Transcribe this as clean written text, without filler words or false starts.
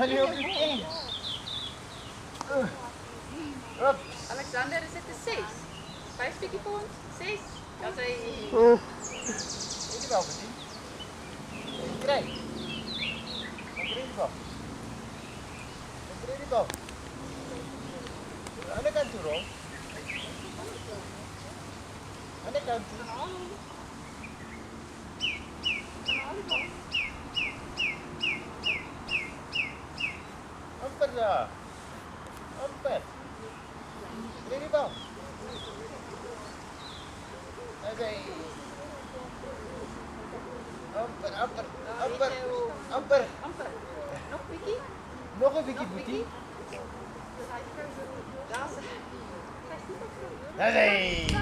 jullie op de teen. Alexander, is het een 6? 5 stukje voor ons? 6? Dat is Ik wel gezien. Krijg. Op de Aan de kant toe, Ron. Aan de kant toe. Amper daar. Amper. Bring die bal. Oké. Amper. Nog Vicky? Nog een Vicky Boetie. Daar is Nee.